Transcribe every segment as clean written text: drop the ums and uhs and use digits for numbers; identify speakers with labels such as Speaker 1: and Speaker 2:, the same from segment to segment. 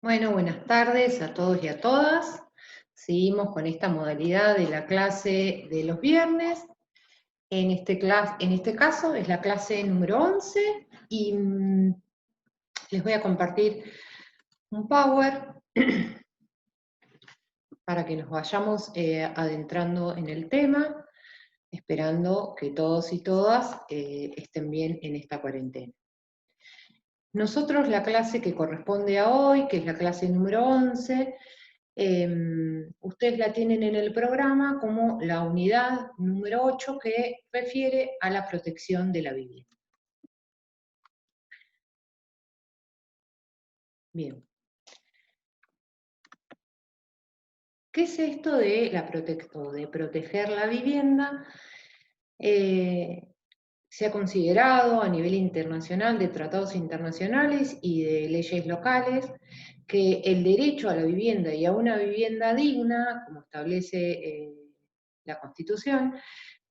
Speaker 1: Bueno, buenas tardes a todos y a todas. Seguimos con esta modalidad de la clase de los viernes. En este caso es la clase número 11 y les voy a compartir un Power para que nos vayamos adentrando en el tema, esperando que todos y todas estén bien en esta cuarentena. Nosotros la clase que corresponde a hoy, que es la clase número 11, ustedes la tienen en el programa como la unidad número 8 que refiere a la protección de la vivienda. Bien. ¿Qué es esto de de proteger la vivienda? Se ha considerado a nivel internacional de tratados internacionales y de leyes locales que el derecho a la vivienda y a una vivienda digna, como establece la Constitución,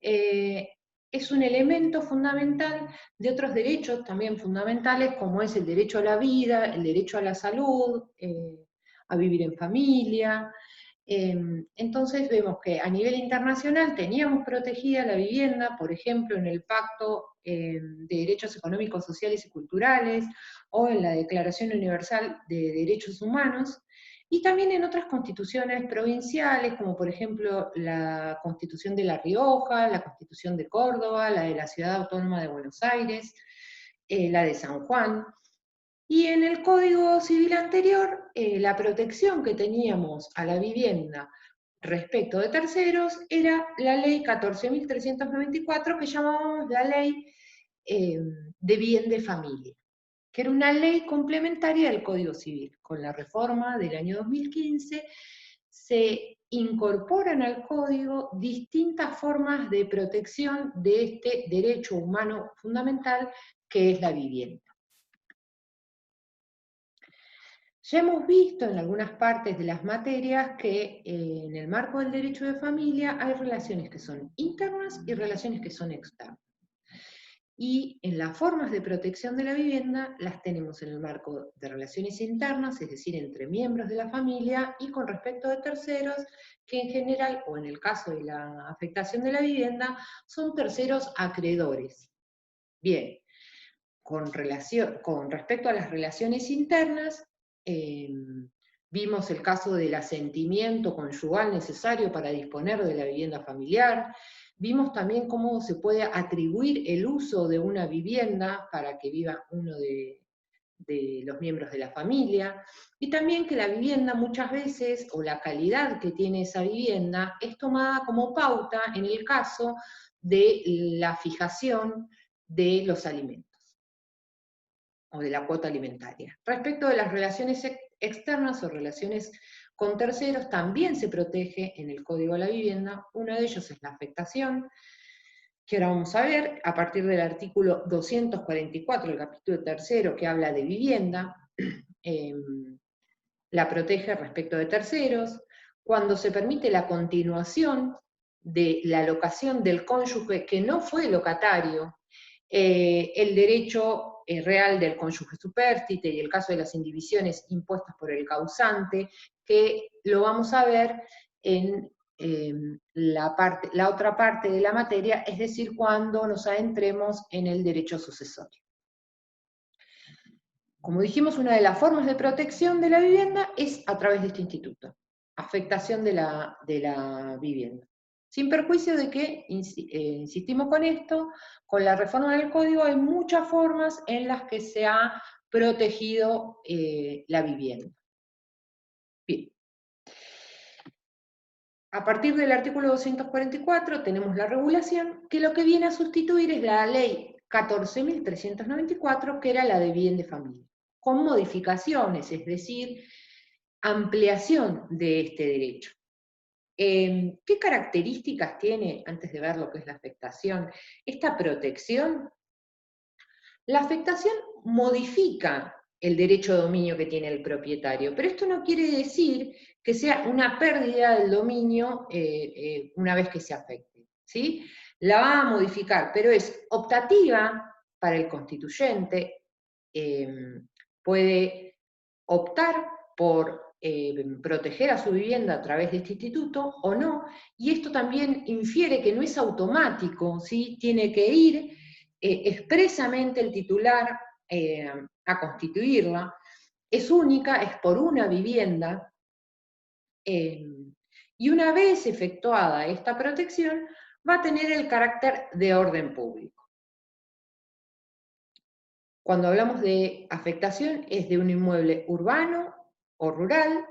Speaker 1: es un elemento fundamental de otros derechos también fundamentales, como es el derecho a la vida, el derecho a la salud, a vivir en familia. Entonces vemos que a nivel internacional teníamos protegida la vivienda, por ejemplo, en el Pacto de Derechos Económicos, Sociales y Culturales, o en la Declaración Universal de Derechos Humanos, y también en otras constituciones provinciales, como por ejemplo la Constitución de La Rioja, la Constitución de Córdoba, la de la Ciudad Autónoma de Buenos Aires, la de San Juan. Y en el Código Civil anterior, la protección que teníamos a la vivienda respecto de terceros era la ley 14.394, que llamábamos la ley de bien de familia, que era una ley complementaria del Código Civil. Con la reforma del año 2015 se incorporan al Código distintas formas de protección de este derecho humano fundamental que es la vivienda. Ya hemos visto en algunas partes de las materias que en el marco del derecho de familia hay relaciones que son internas y relaciones que son externas. Y en las formas de protección de la vivienda las tenemos en el marco de relaciones internas, es decir, entre miembros de la familia, y con respecto de terceros, que en general, o en el caso de la afectación de la vivienda, son terceros acreedores. Bien, con respecto a las relaciones internas, vimos el caso del asentimiento conyugal necesario para disponer de la vivienda familiar. Vimos también cómo se puede atribuir el uso de una vivienda para que viva uno de los miembros de la familia, y también que la vivienda muchas veces, o la calidad que tiene esa vivienda, es tomada como pauta en el caso de la fijación de los alimentos o de la cuota alimentaria. Respecto de las relaciones externas o relaciones con terceros, también se protege en el Código de la Vivienda. Uno de ellos es la afectación, que ahora vamos a ver a partir del artículo 244 del capítulo tercero, que habla de vivienda. La protege respecto de terceros. Cuando se permite la continuación de la locación del cónyuge que no fue locatario, el derecho real del cónyuge supérstite y el caso de las indivisiones impuestas por el causante, que lo vamos a ver en la otra parte de la materia, es decir, cuando nos adentremos en el derecho sucesorio. Como dijimos, una de las formas de protección de la vivienda es a través de este instituto, afectación de la vivienda. Sin perjuicio de que, insistimos con esto, con la reforma del Código hay muchas formas en las que se ha protegido la vivienda. Bien. A partir del artículo 244 tenemos la regulación, que lo que viene a sustituir es la ley 14.394, que era la de bien de familia, con modificaciones, es decir, ampliación de este derecho. ¿Qué características tiene, antes de ver lo que es la afectación, esta protección? La afectación modifica el derecho de dominio que tiene el propietario, pero esto no quiere decir que sea una pérdida del dominio una vez que se afecte, ¿sí? La va a modificar, pero es optativa para el constituyente, puede optar por proteger a su vivienda a través de este instituto o no, y esto también infiere que no es automático, ¿sí? Tiene que ir expresamente el titular a constituirla, es única, es por una vivienda, y una vez efectuada esta protección, va a tener el carácter de orden público. Cuando hablamos de afectación es de un inmueble urbano o rural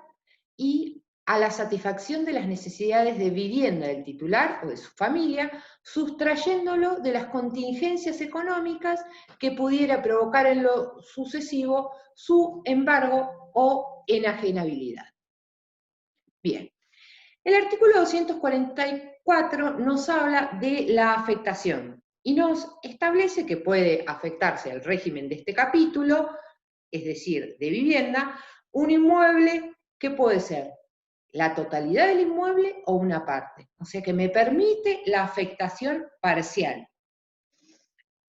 Speaker 1: y a la satisfacción de las necesidades de vivienda del titular o de su familia, sustrayéndolo de las contingencias económicas que pudiera provocar en lo sucesivo su embargo o enajenabilidad. Bien, el artículo 244 nos habla de la afectación y nos establece que puede afectarse al régimen de este capítulo, es decir, de vivienda, un inmueble que puede ser la totalidad del inmueble o una parte. O sea que me permite la afectación parcial.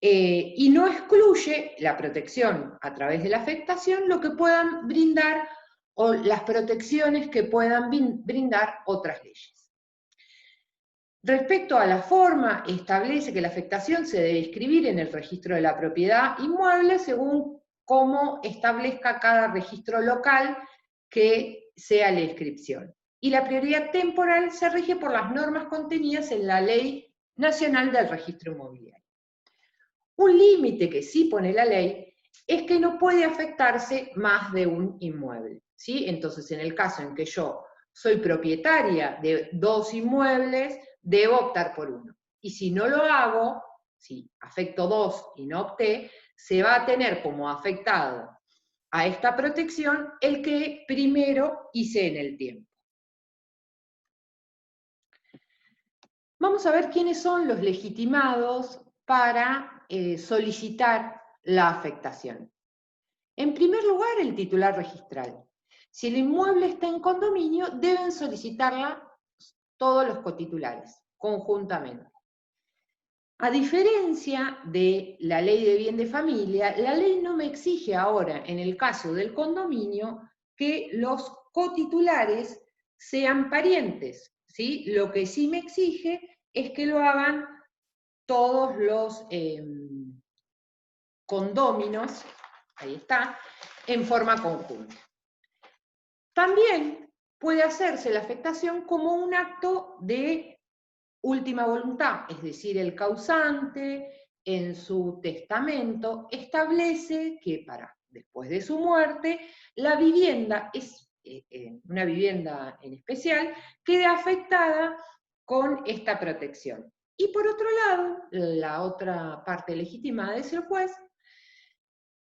Speaker 1: Y no excluye la protección a través de la afectación lo que puedan brindar o las protecciones que puedan brindar otras leyes. Respecto a la forma, establece que la afectación se debe inscribir en el registro de la propiedad inmueble según cómo establezca cada registro local que sea la inscripción. Y la prioridad temporal se rige por las normas contenidas en la Ley Nacional del Registro Inmobiliario. Un límite que sí pone la ley es que no puede afectarse más de un inmueble, ¿sí? Entonces, en el caso en que yo soy propietaria de 2 inmuebles, debo optar por uno. Y si no lo hago, si afecto 2 y no opté, se va a tener como afectado a esta protección el que primero hice en el tiempo. Vamos a ver quiénes son los legitimados para solicitar la afectación. En primer lugar, el titular registral. Si el inmueble está en condominio, deben solicitarla todos los cotitulares, conjuntamente. A diferencia de la ley de bien de familia, la ley no me exige ahora, en el caso del condominio, que los cotitulares sean parientes, ¿sí? Lo que sí me exige es que lo hagan todos los condóminos, ahí está, en forma conjunta. También puede hacerse la afectación como un acto de última voluntad, es decir, el causante en su testamento establece que después de su muerte, la vivienda, una vivienda en especial, quede afectada con esta protección. Y por otro lado, la otra parte legitimada es el juez,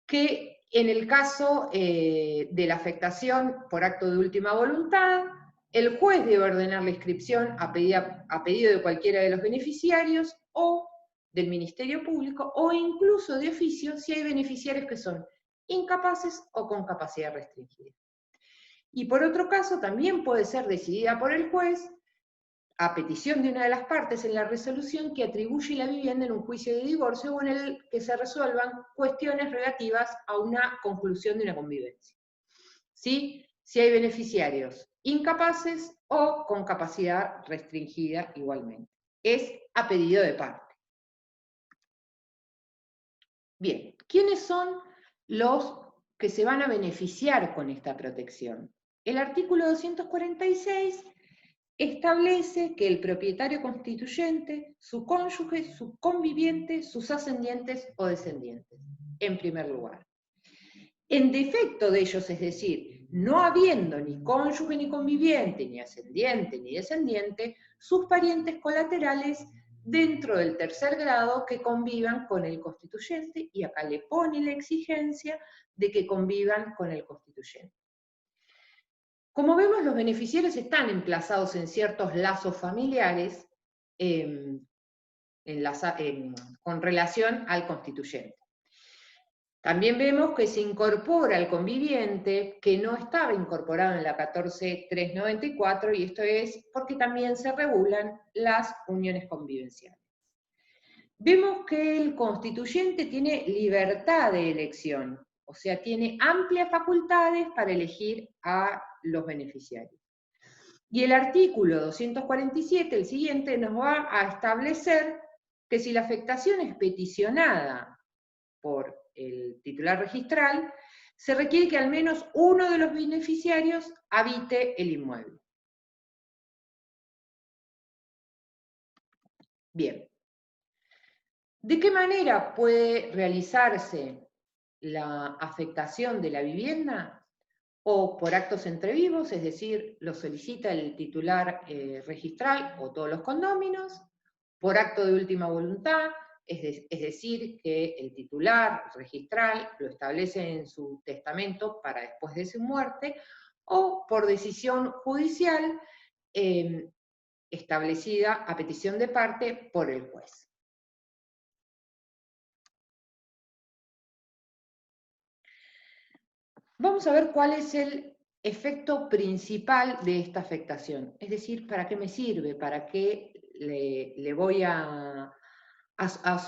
Speaker 1: que en el caso de la afectación por acto de última voluntad, el juez debe ordenar la inscripción a pedido de cualquiera de los beneficiarios o del Ministerio Público, o incluso de oficio si hay beneficiarios que son incapaces o con capacidad restringida. Y por otro caso, también puede ser decidida por el juez a petición de una de las partes en la resolución que atribuye la vivienda en un juicio de divorcio o en el que se resuelvan cuestiones relativas a una conclusión de una convivencia. ¿Sí? Si hay beneficiarios incapaces o con capacidad restringida igualmente. Es a pedido de parte. Bien, ¿quiénes son los que se van a beneficiar con esta protección? El artículo 246 establece que el propietario constituyente, su cónyuge, su conviviente, sus ascendientes o descendientes, en primer lugar. En defecto de ellos, es decir, no habiendo ni cónyuge ni conviviente, ni ascendiente ni descendiente, sus parientes colaterales dentro del tercer grado que convivan con el constituyente, y acá le pone la exigencia de que convivan con el constituyente. Como vemos, los beneficiarios están emplazados en ciertos lazos familiares con relación al constituyente. También vemos que se incorpora el conviviente que no estaba incorporado en la 14.394, y esto es porque también se regulan las uniones convivenciales. Vemos que el constituyente tiene libertad de elección, O sea, tiene amplias facultades para elegir a los beneficiarios. Y el artículo 247, el siguiente, nos va a establecer que si la afectación es peticionada por el titular registral, se requiere que al menos uno de los beneficiarios habite el inmueble. Bien. ¿De qué manera puede realizarse la afectación de la vivienda? O por actos entre vivos, es decir, lo solicita el titular registral o todos los condóminos, por acto de última voluntad, es decir, que el titular registral lo establece en su testamento para después de su muerte, o por decisión judicial establecida a petición de parte por el juez. Vamos a ver cuál es el efecto principal de esta afectación, es decir, ¿para qué me sirve? ¿Para qué le voy a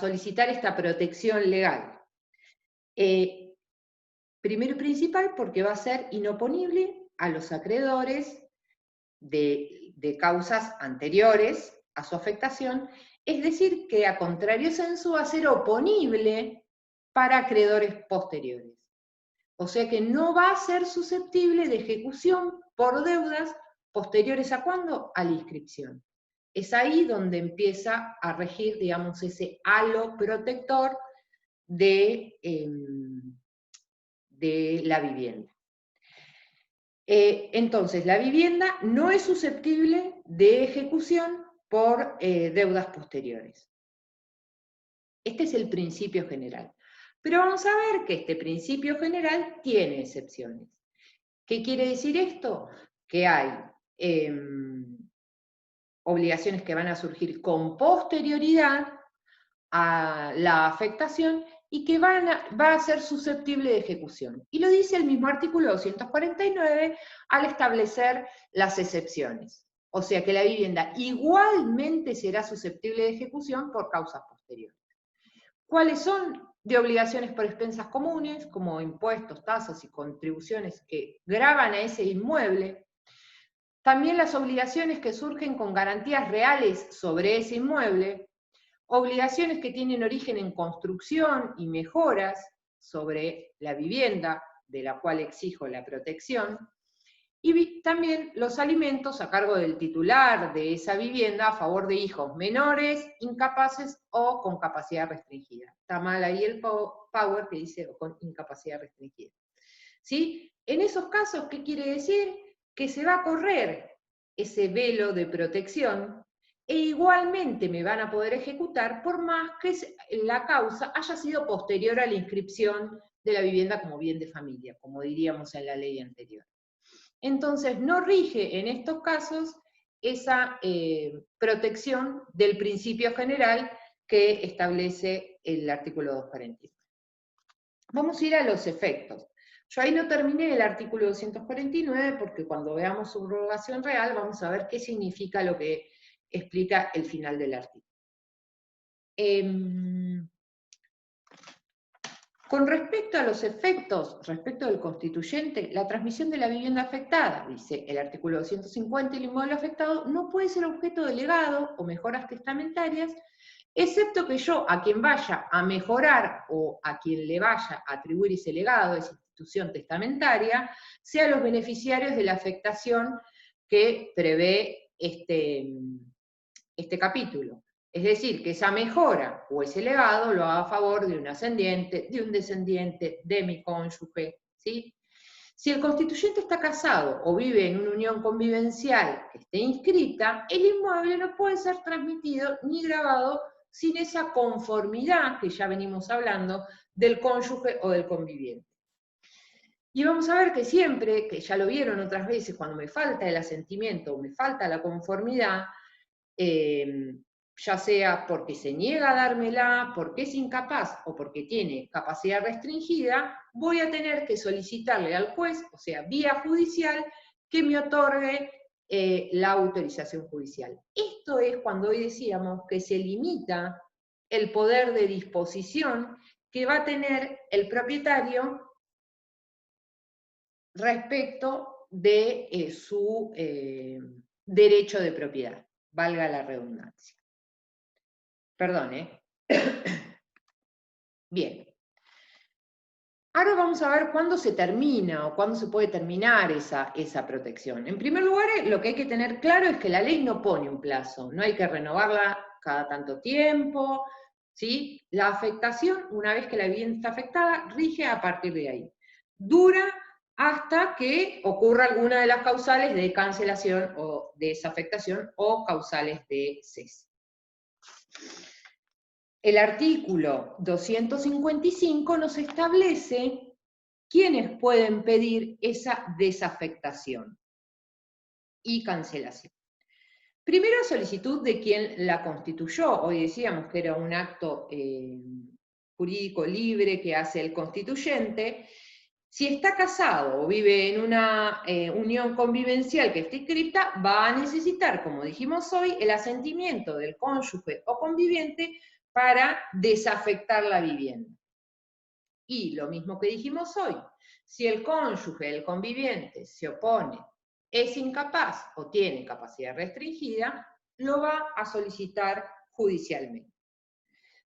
Speaker 1: solicitar esta protección legal? Primero y principal, porque va a ser inoponible a los acreedores de causas anteriores a su afectación, es decir, que a contrario censo va a ser oponible para acreedores posteriores. O sea que no va a ser susceptible de ejecución por deudas posteriores ¿a cuándo? A la inscripción. Es ahí donde empieza a regir, digamos, ese halo protector de la vivienda. Entonces, la vivienda no es susceptible de ejecución por deudas posteriores. Este es el principio general. Pero vamos a ver que este principio general tiene excepciones. ¿Qué quiere decir esto? Que hay obligaciones que van a surgir con posterioridad a la afectación y que va a ser susceptible de ejecución. Y lo dice el mismo artículo 249 al establecer las excepciones. O sea que la vivienda igualmente será susceptible de ejecución por causas posteriores. ¿Cuáles son? De obligaciones por expensas comunes, como impuestos, tasas y contribuciones que gravan a ese inmueble. También las obligaciones que surgen con garantías reales sobre ese inmueble, obligaciones que tienen origen en construcción y mejoras sobre la vivienda de la cual exijo la protección, y también los alimentos a cargo del titular de esa vivienda a favor de hijos menores, incapaces o con capacidad restringida. Está mal ahí el power que dice con incapacidad restringida. ¿Sí? En esos casos, ¿qué quiere decir? Que se va a correr ese velo de protección e igualmente me van a poder ejecutar por más que la causa haya sido posterior a la inscripción de la vivienda como bien de familia, como diríamos en la ley anterior. Entonces, no rige en estos casos esa protección del principio general que establece el artículo 249. Vamos a ir a los efectos. Yo ahí no terminé el artículo 249 porque cuando veamos subrogación real vamos a ver qué significa lo que explica el final del artículo. Con respecto a los efectos, respecto del constituyente, la transmisión de la vivienda afectada, dice el artículo 250, el inmueble afectado no puede ser objeto de legado o mejoras testamentarias, excepto que yo, a quien vaya a mejorar o a quien le vaya a atribuir ese legado, esa institución testamentaria, sean los beneficiarios de la afectación que prevé este capítulo. Es decir, que esa mejora o ese legado lo haga a favor de un ascendiente, de un descendiente, de mi cónyuge, ¿sí? Si el constituyente está casado o vive en una unión convivencial que esté inscrita, el inmueble no puede ser transmitido ni grabado sin esa conformidad, que ya venimos hablando, del cónyuge o del conviviente. Y vamos a ver que siempre, que ya lo vieron otras veces, cuando me falta el asentimiento o me falta la conformidad, ya sea porque se niega a dármela, porque es incapaz o porque tiene capacidad restringida, voy a tener que solicitarle al juez, o sea, vía judicial, que me otorgue la autorización judicial. Esto es cuando hoy decíamos que se limita el poder de disposición que va a tener el propietario respecto de su derecho de propiedad, valga la redundancia. Perdón, ¿eh? Bien. Ahora vamos a ver cuándo se termina o cuándo se puede terminar esa protección. En primer lugar, lo que hay que tener claro es que la ley no pone un plazo, no hay que renovarla cada tanto tiempo, ¿sí? La afectación, una vez que la vivienda está afectada, rige a partir de ahí. Dura hasta que ocurra alguna de las causales de cancelación o desafectación o causales de cese. El artículo 255 nos establece quiénes pueden pedir esa desafectación y cancelación. Primero, solicitud de quien la constituyó. Hoy decíamos que era un acto jurídico libre que hace el constituyente. Si está casado o vive en una unión convivencial que esté inscripta, va a necesitar, como dijimos hoy, el asentimiento del cónyuge o conviviente para desafectar la vivienda. Y lo mismo que dijimos hoy, si el cónyuge, el conviviente, se opone, es incapaz o tiene capacidad restringida, lo va a solicitar judicialmente.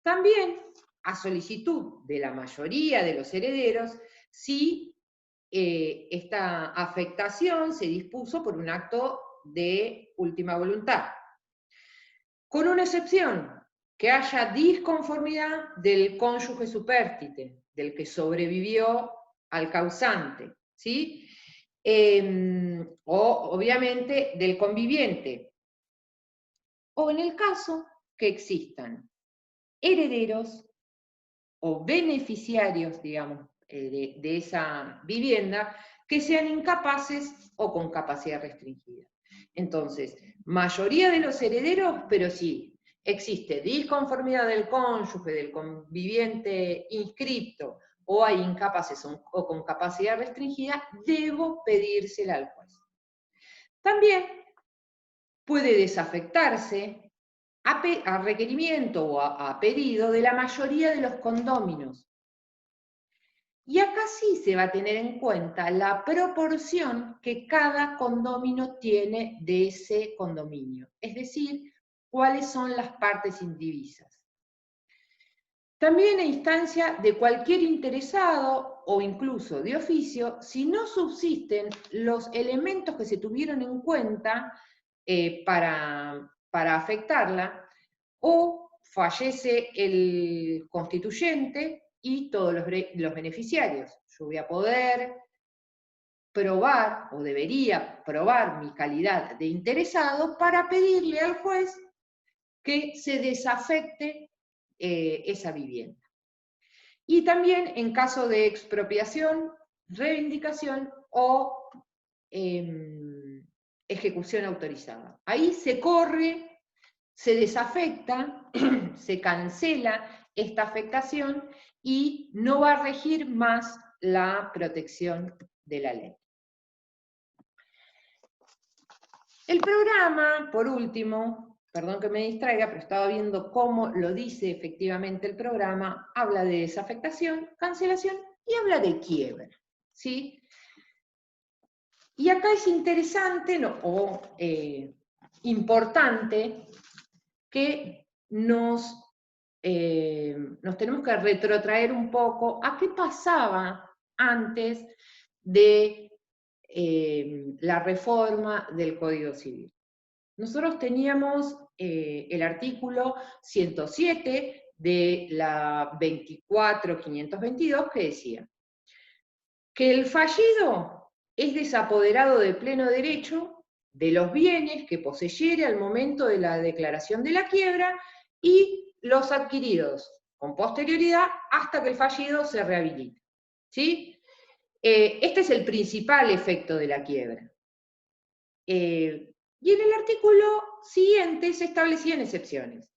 Speaker 1: También, a solicitud de la mayoría de los herederos, si esta afectación se dispuso por un acto de última voluntad. Con una excepción, que haya disconformidad del cónyuge supérstite, del que sobrevivió al causante, ¿sí? O obviamente del conviviente. O en el caso que existan herederos o beneficiarios, digamos, de esa vivienda, que sean incapaces o con capacidad restringida. Entonces, mayoría de los herederos, pero sí, existe disconformidad del cónyuge, del conviviente inscripto, o hay incapaces o con capacidad restringida, debo pedírsela al juez. También puede desafectarse a requerimiento o a pedido de la mayoría de los condóminos. Y acá sí se va a tener en cuenta la proporción que cada condomino tiene de ese condominio, es decir, cuáles son las partes indivisas. También a instancia de cualquier interesado o incluso de oficio, si no subsisten los elementos que se tuvieron en cuenta para afectarla, o fallece el constituyente y todos los beneficiarios. Yo voy a poder probar, o debería probar mi calidad de interesado para pedirle al juez que se desafecte esa vivienda. Y también en caso de expropiación, reivindicación o ejecución autorizada. Ahí se corre, se desafecta, se cancela esta afectación y no va a regir más la protección de la ley. El programa, por último, perdón que me distraiga, pero estaba viendo cómo lo dice efectivamente el programa, habla de desafectación, cancelación y habla de quiebra, ¿sí? Y acá es interesante importante que nos tenemos que retrotraer un poco a qué pasaba antes de la reforma del Código Civil. Nosotros teníamos el artículo 107 de la 24.522 que decía que el fallido es desapoderado de pleno derecho de los bienes que poseyere al momento de la declaración de la quiebra y los adquiridos con posterioridad hasta que el fallido se rehabilite. ¿Sí? Este es el principal efecto de la quiebra. Y en el artículo siguiente se establecían excepciones.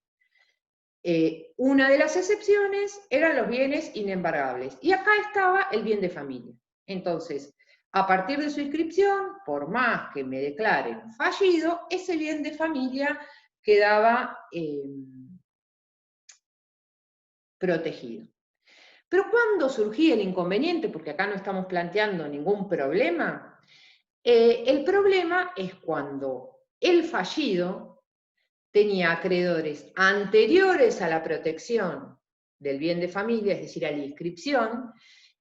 Speaker 1: Una de las excepciones eran los bienes inembargables. Y acá estaba el bien de familia. Entonces, a partir de su inscripción, por más que me declaren fallido, ese bien de familia quedaba protegido. Pero ¿cuándo surgía el inconveniente? Porque acá no estamos planteando ningún problema. El problema es cuando el fallido tenía acreedores anteriores a la protección del bien de familia, es decir, a la inscripción,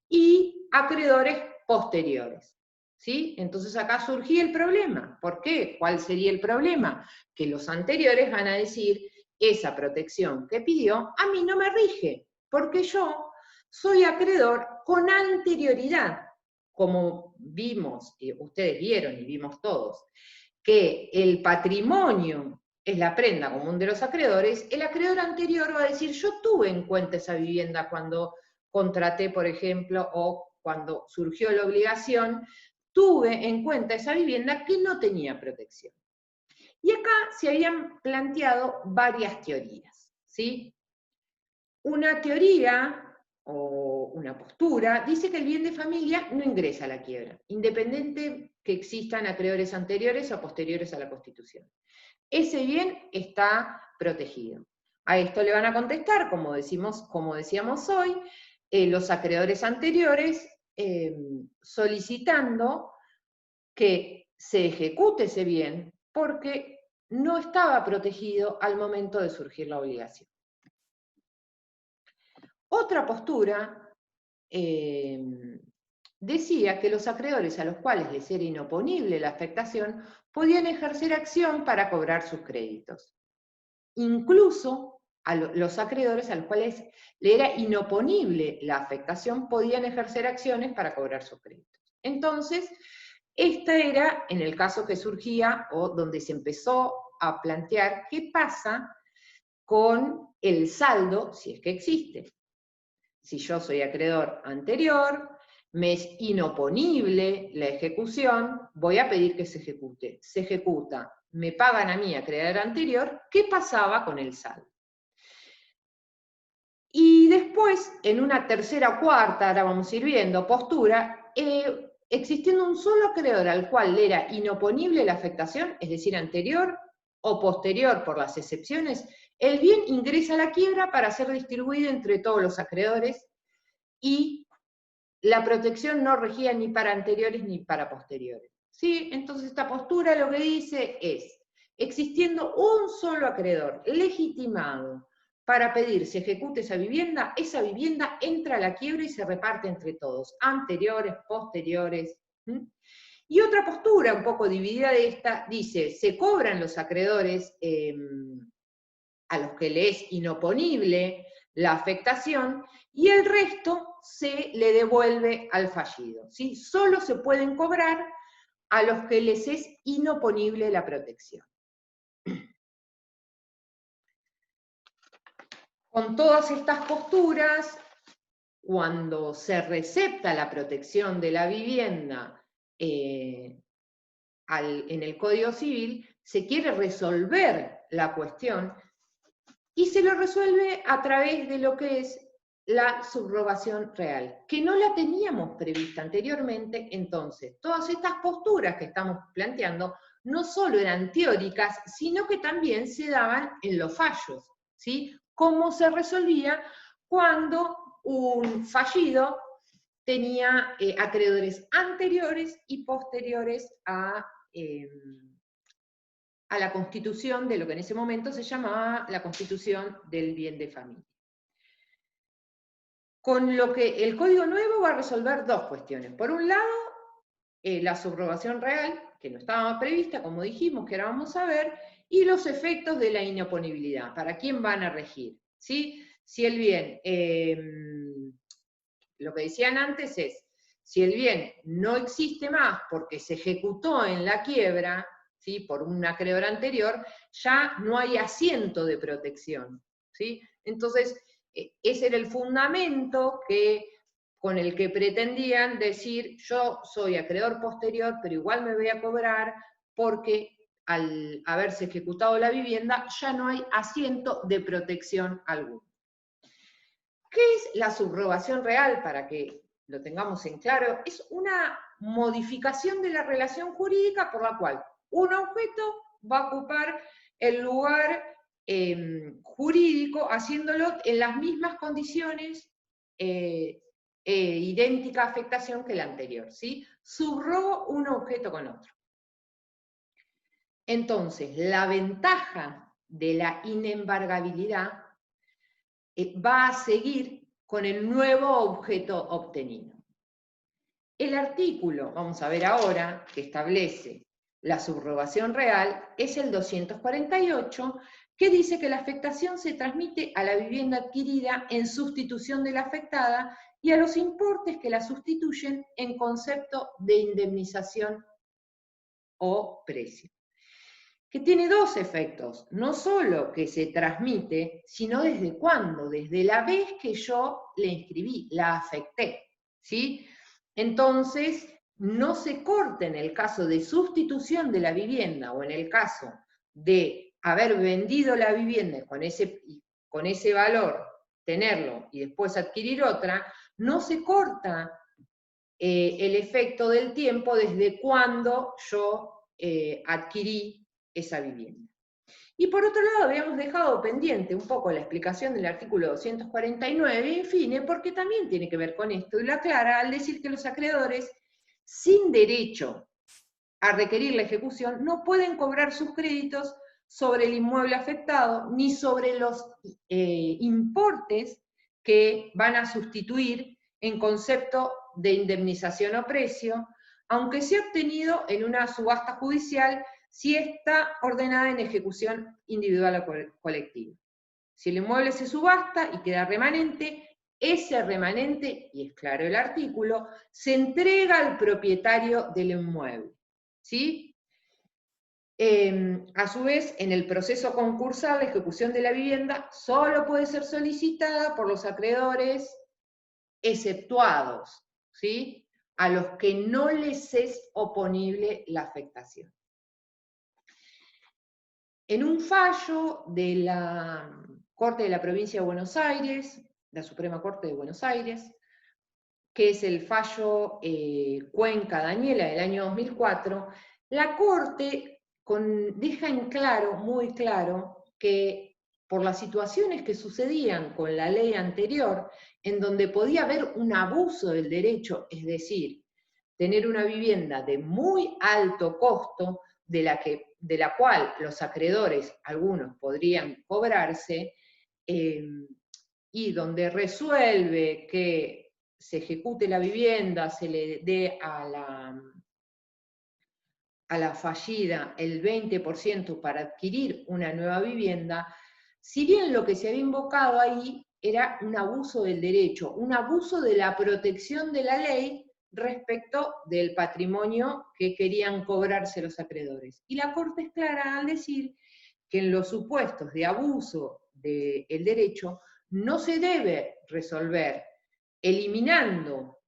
Speaker 1: y acreedores posteriores. ¿Sí? Entonces acá surgía el problema. ¿Por qué? ¿Cuál sería el problema? Que los anteriores van a decir, esa protección que pidió a mí no me rige, porque yo soy acreedor con anterioridad. Como vimos, ustedes vieron y vimos todos, que el patrimonio es la prenda común de los acreedores, el acreedor anterior va a decir, yo tuve en cuenta esa vivienda cuando contraté, por ejemplo, o cuando surgió la obligación, tuve en cuenta esa vivienda que no tenía protección. Y acá se habían planteado varias teorías, ¿sí? Una teoría o una postura dice que el bien de familia no ingresa a la quiebra, independiente que existan acreedores anteriores o posteriores a la Constitución. Ese bien está protegido. A esto le van a contestar, como decíamos hoy, los acreedores anteriores solicitando que se ejecute ese bien porque no estaba protegido al momento de surgir la obligación. Otra postura decía que los acreedores a los cuales les era inoponible la afectación podían ejercer acción para cobrar sus créditos. Incluso a los acreedores a los cuales le era inoponible la afectación podían ejercer acciones para cobrar sus créditos. Entonces, esta era, en el caso que surgía, o donde se empezó a plantear qué pasa con el saldo, si es que existe. Si yo soy acreedor anterior, me es inoponible la ejecución, voy a pedir que se ejecute. Se ejecuta, me pagan a mí, acreedor anterior, ¿qué pasaba con el saldo? Y después, en una tercera o cuarta, ahora vamos a ir viendo, postura, existiendo un solo acreedor al cual le era inoponible la afectación, es decir, anterior o posterior por las excepciones, el bien ingresa a la quiebra para ser distribuido entre todos los acreedores y la protección no regía ni para anteriores ni para posteriores. ¿Sí? Entonces esta postura lo que dice es, existiendo un solo acreedor legitimado para pedir se ejecute esa vivienda entra a la quiebra y se reparte entre todos, anteriores, posteriores. Y otra postura un poco dividida de esta dice, se cobran los acreedores a los que le es inoponible la afectación, y el resto se le devuelve al fallido. ¿Sí? Solo se pueden cobrar a los que les es inoponible la protección. Con todas estas posturas, cuando se recepta la protección de la vivienda en el Código Civil, se quiere resolver la cuestión y se lo resuelve a través de lo que es la subrogación real, que no la teníamos prevista anteriormente. Entonces, todas estas posturas que estamos planteando no solo eran teóricas, sino que también se daban en los fallos, ¿sí? Cómo se resolvía cuando un fallido tenía acreedores anteriores y posteriores a la constitución de lo que en ese momento se llamaba la constitución del bien de familia. Con lo que el Código Nuevo va a resolver dos cuestiones. Por un lado, la subrogación real, que no estaba prevista, como dijimos, que ahora vamos a ver, y los efectos de la inoponibilidad. ¿Para quién van a regir? ¿Sí? Si el bien, lo que decían antes es, si el bien no existe más porque se ejecutó en la quiebra, ¿sí? Por un acreedor anterior, ya no hay asiento de protección. ¿Sí? Entonces, ese era el fundamento con el que pretendían decir, yo soy acreedor posterior, pero igual me voy a cobrar porque al haberse ejecutado la vivienda ya no hay asiento de protección alguno. ¿Qué es la subrogación real? Para que lo tengamos en claro, es una modificación de la relación jurídica por la cual un objeto va a ocupar el lugar jurídico, haciéndolo en las mismas condiciones idéntica afectación que la anterior, ¿sí? Subrogo un objeto con otro. Entonces, la ventaja de la inembargabilidad va a seguir con el nuevo objeto obtenido. El artículo, vamos a ver ahora, que establece la subrogación real, es el 248, que dice que la afectación se transmite a la vivienda adquirida en sustitución de la afectada y a los importes que la sustituyen en concepto de indemnización o precio. Que tiene dos efectos, no solo que se transmite, sino desde cuándo, desde la vez que yo le inscribí, la afecté, ¿sí? Entonces, no se corta en el caso de sustitución de la vivienda o en el caso de haber vendido la vivienda con ese valor, tenerlo y después adquirir otra, no se corta el efecto del tiempo desde cuando yo adquirí esa vivienda. Y por otro lado, habíamos dejado pendiente un poco la explicación del artículo 249, en fin, porque también tiene que ver con esto, y lo aclara al decir que los acreedores, sin derecho a requerir la ejecución, no pueden cobrar sus créditos sobre el inmueble afectado, ni sobre los importes que van a sustituir en concepto de indemnización o precio, aunque sea obtenido en una subasta judicial si está ordenada en ejecución individual o colectiva. Si el inmueble se subasta y queda remanente, ese remanente, y es claro el artículo, se entrega al propietario del inmueble, ¿sí? A su vez, en el proceso concursal, la ejecución de la vivienda solo puede ser solicitada por los acreedores exceptuados, ¿sí? A los que no les es oponible la afectación. En un fallo de la Corte de la Provincia de Buenos Aires, la Suprema Corte de Buenos Aires, que es el fallo Cuenca Daniela del año 2004, la Corte deja en claro, muy claro, que por las situaciones que sucedían con la ley anterior, en donde podía haber un abuso del derecho, es decir, tener una vivienda de muy alto costo, de la cual los acreedores, algunos podrían cobrarse, y donde resuelve que se ejecute la vivienda, se le dé a la fallida el 20% para adquirir una nueva vivienda, si bien lo que se había invocado ahí era un abuso del derecho, un abuso de la protección de la ley respecto del patrimonio que querían cobrarse los acreedores. Y la Corte es clara al decir que en los supuestos de abuso del derecho no se debe resolver eliminando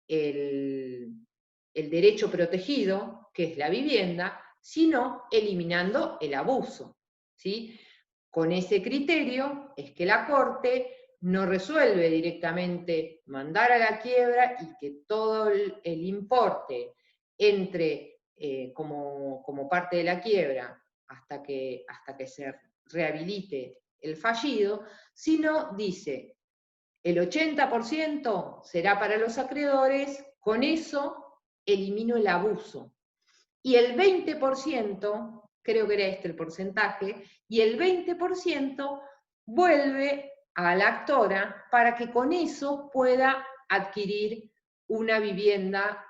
Speaker 1: el derecho protegido, que es la vivienda, sino eliminando el abuso, ¿sí? Con ese criterio es que la Corte no resuelve directamente mandar a la quiebra y que todo el importe entre como parte de la quiebra hasta que se rehabilite el fallido, sino dice, el 80% será para los acreedores, con eso elimino el abuso. Y el 20%, creo que era este el porcentaje, y el 20% vuelve a la actora para que con eso pueda adquirir una vivienda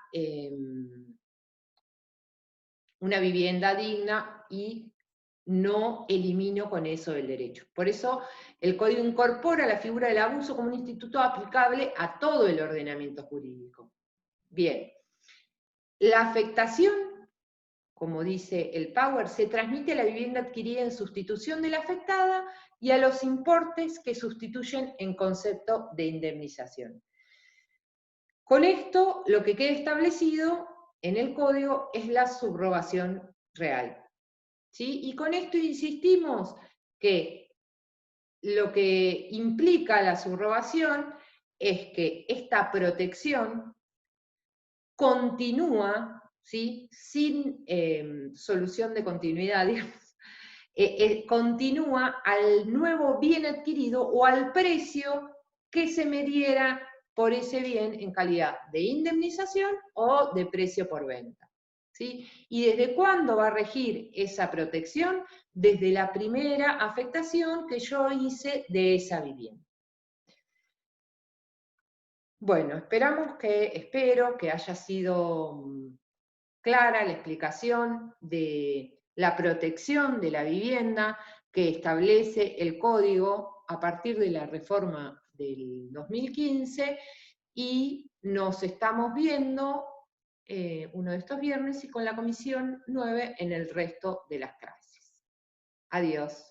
Speaker 1: digna y no elimino con eso el derecho. Por eso el Código incorpora la figura del abuso como un instituto aplicable a todo el ordenamiento jurídico. Bien, la afectación, como dice el Power, se transmite a la vivienda adquirida en sustitución de la afectada y a los importes que sustituyen en concepto de indemnización. Con esto, lo que queda establecido en el Código es la subrogación real. ¿Sí? Y con esto insistimos que lo que implica la subrogación es que esta protección continúa, ¿sí? Sin solución de continuidad, digamos, continúa al nuevo bien adquirido o al precio que se me diera por ese bien en calidad de indemnización o de precio por venta. ¿Sí? ¿Y desde cuándo va a regir esa protección? Desde la primera afectación que yo hice de esa vivienda. Bueno, espero que haya sido clara la explicación de la protección de la vivienda que establece el código a partir de la reforma del 2015, y nos estamos viendo uno de estos viernes y con la comisión 9 en el resto de las clases. Adiós.